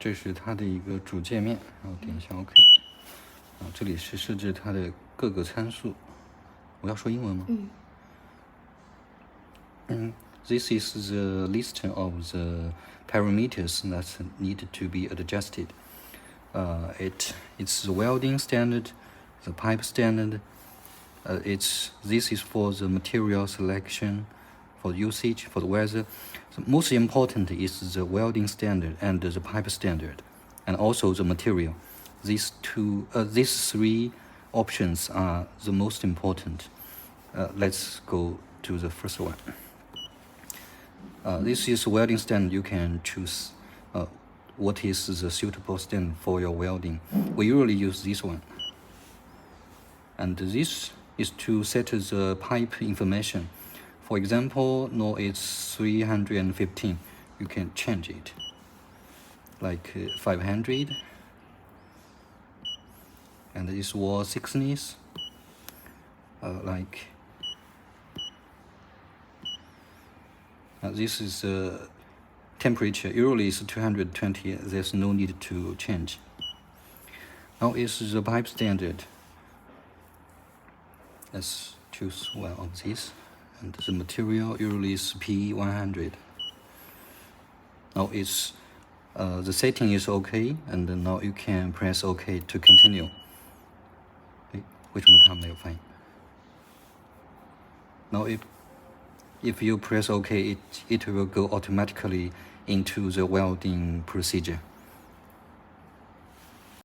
这是它的一个主界面，然后点一下 OK。这里是设置它的各个参数。我要说英文吗？This is the list of the parameters that need to be adjusted. It's the welding standard, the pipe standard. This is for the material selection, for usage, for the weather. The most important is the welding standard and the pipe standard, and also the material. These three options are the most important. Let's go to the first one. This is welding standard. You can choose what is the suitable standard for your welding. We usually use this one. And this is to set the pipe information. For example, no, it's 315. You can change it, like 500. And this wall thickness, like this is temperature. Usually it's 220. There's no need to change. Now it's the pipe standard. Let's choose one of these. And the material usually is P100. Now it's the setting is OK, and now you can press OK to continue. 为什么它没有反应 Now if you press OK, it will go automatically into the welding procedure.